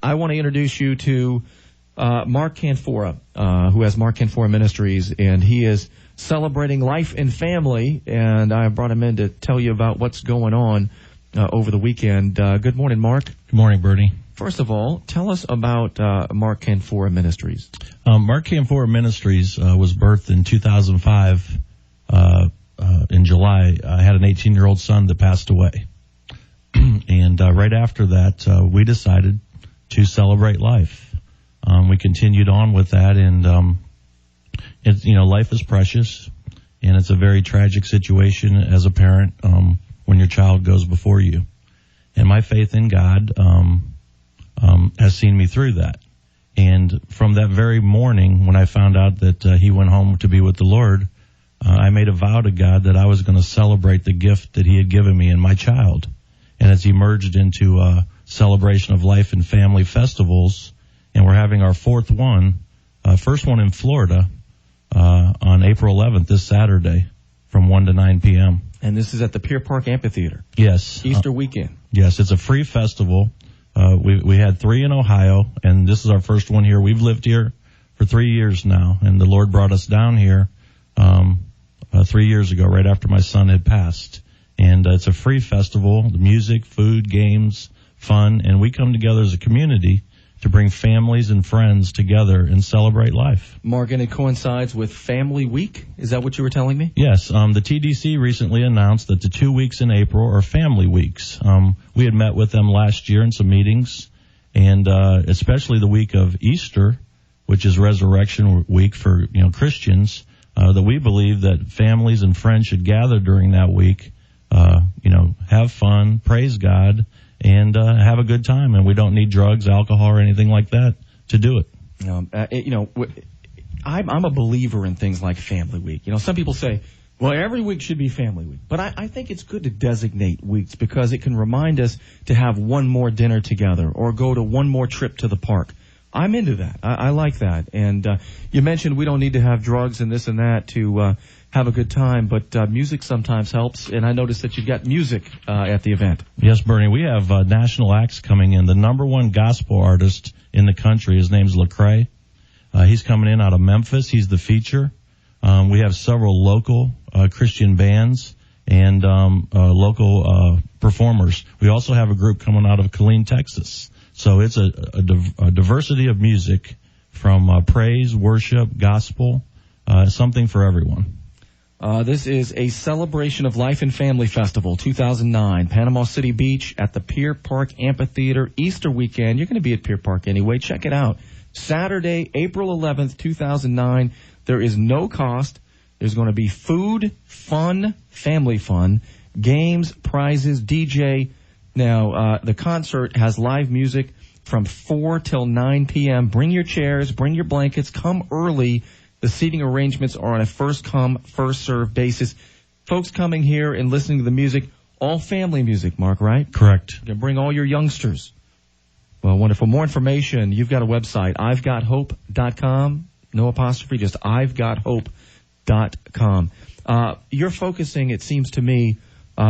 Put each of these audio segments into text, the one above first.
I want to introduce you to Mark Canfora, who has Mark Canfora Ministries, and he is celebrating life and family, and I brought him in to tell you about what's going on over the weekend. Good morning, Mark. Good morning, Bernie. First of all, tell us about Mark Canfora Ministries. Mark Canfora Ministries was birthed in 2005 in July. I had an 18-year-old son that passed away. And right after that, we decided to celebrate life. We continued on with that, and life is precious, and it's a very tragic situation as a parent when your child goes before you. And my faith in God has seen me through that. And from that very morning, when I found out that he went home to be with the Lord, I made a vow to God that I was going to celebrate the gift that he had given me in my child. And it's emerged into a celebration of life and family festivals, and we're having our fourth one, first one in Florida, on April 11th, this Saturday, from 1 to 9 p.m. And this is at the Pier Park Amphitheater. Yes. Easter weekend. Yes, it's a free festival. We had 3 in Ohio, and this is our first one here. We've lived here for 3 years now, and the Lord brought us down here 3 years ago, right after my son had passed. And it's a free festival, the music, food, games, fun, and we come together as a community to bring families and friends together and celebrate life. Mark, and it coincides with Family Week? Is that what you were telling me? Yes. The TDC recently announced that the 2 weeks in April are Family Weeks. We had met with them last year in some meetings, and especially the week of Easter, which is Resurrection Week for Christians, that we believe that families and friends should gather during that week, have fun, praise God, and have a good time. And we don't need drugs, alcohol, or anything like that to do it. I'm a believer in things like Family Week. Some people say, well, every week should be Family Week. But I think it's good to designate weeks because it can remind us to have one more dinner together or go to one more trip to the park. I'm into that. I like that. And you mentioned we don't need to have drugs and this and that to have a good time, but music sometimes helps, and I noticed that you've got music at the event. Yes, Bernie, we have national acts coming in. The number one gospel artist in the country, his name's Lecrae. He's coming in out of Memphis. He's the feature. We have several local Christian bands and local performers. We also have a group coming out of Killeen, Texas. So it's a diversity of music from praise, worship, gospel, something for everyone. This is a Celebration of Life and Family Festival 2009, Panama City Beach at the Pier Park Amphitheater, Easter weekend. You're going to be at Pier Park anyway. Check it out. Saturday, April 11th, 2009. There is no cost. There's going to be food, fun, family fun, games, prizes, DJ. Now, the concert has live music from 4 till 9 p.m. Bring your chairs, bring your blankets, come early. The seating arrangements are on a first-come, first-served basis. Folks coming here and listening to the music, all family music, Mark, right? Correct. You can bring all your youngsters. Well, wonderful. More information, you've got a website, I'veGotHope.com. No apostrophe, just I'veGotHope.com. You're focusing, it seems to me,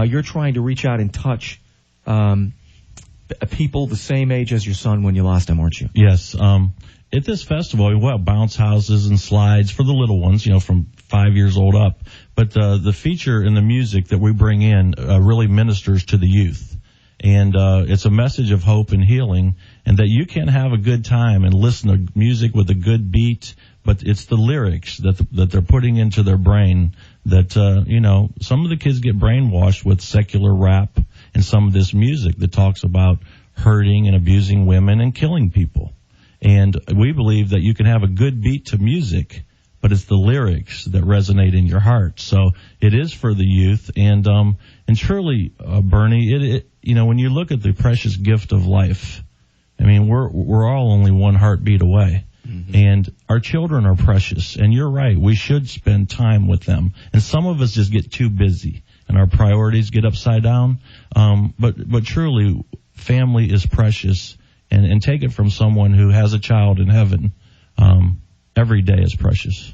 you're trying to reach out and touch people the same age as your son when you lost him, aren't you? Yes. At this festival, we have bounce houses and slides for the little ones, from 5 years old up. But the feature in the music that we bring in really ministers to the youth. And it's a message of hope and healing, and that you can have a good time and listen to music with a good beat, but it's the lyrics that they're putting into their brain that, some of the kids get brainwashed with secular rap and some of this music that talks about hurting and abusing women and killing people. And we believe that you can have a good beat to music, but it's the lyrics that resonate in your heart. So it is for the youth, and truly, Bernie, when you look at the precious gift of life, we're all only one heartbeat away. Mm-hmm. And our children are precious, and you're right, we should spend time with them. And some of us just get too busy, and our priorities get upside down. But truly, family is precious. And take it from someone who has a child in heaven. Every day is precious.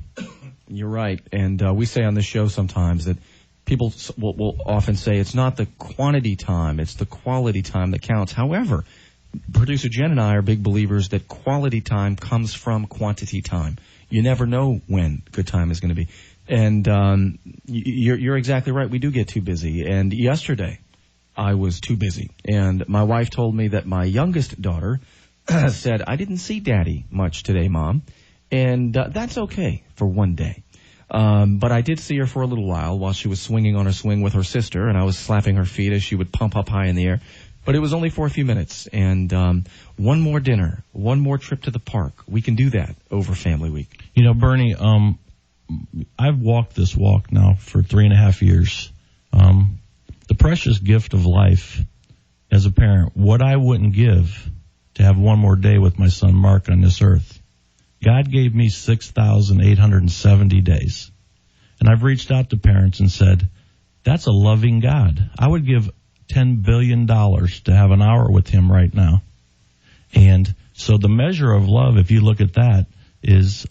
You're right. And we say on this show sometimes that people will often say it's not the quantity time, it's the quality time that counts. However, producer Jen and I are big believers that quality time comes from quantity time. You never know when good time is going to be. And you're exactly right. We do get too busy. And yesterday, I was too busy. And my wife told me that my youngest daughter said, I didn't see Daddy much today, Mom. And that's okay for one day. But I did see her for a little while she was swinging on her swing with her sister, and I was slapping her feet as she would pump up high in the air. But it was only for a few minutes. And one more dinner, one more trip to the park. We can do that over Family Week. You know, Bernie, I've walked this walk now for 3.5 years. The precious gift of life as a parent, what I wouldn't give to have one more day with my son Mark on this earth. God gave me 6,870 days. And I've reached out to parents and said, that's a loving God. I would give $10 billion to have an hour with him right now. And so the measure of love, if you look at that, is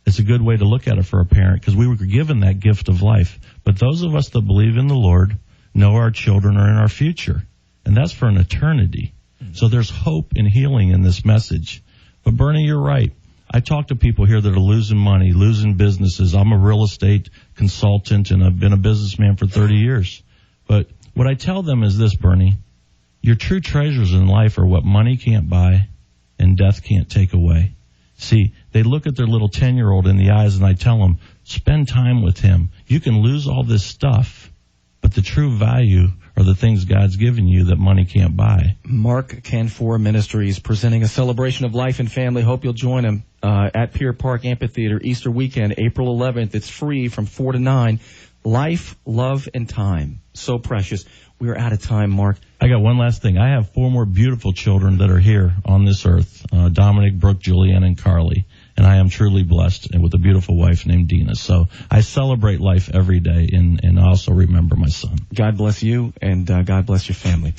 it's a good way to look at it for a parent, because we were given that gift of life. But those of us that believe in the Lord know our children are in our future, and that's for an eternity. So there's hope and healing in this message. But Bernie, you're right. I talk to people here that are losing money, losing businesses. I'm a real estate consultant, and I've been a businessman for 30 years. But what I tell them is this, Bernie, your true treasures in life are what money can't buy and death can't take away. See, they look at their little 10-year-old in the eyes, and I tell them, spend time with him. You can lose all this stuff, but the true value are the things God's given you that money can't buy. Mark Canfor Ministries presenting a celebration of life and family. Hope you'll join him at Pier Park Amphitheater Easter weekend, April 11th. It's free from 4 to 9. Life, love, and time. So precious. We're out of time, Mark. I got one last thing. I have 4 more beautiful children that are here on this earth, Dominic, Brooke, Julianne, and Carly. And I am truly blessed and with a beautiful wife named Dina. So I celebrate life every day, and I also remember my son. God bless you, and God bless your family.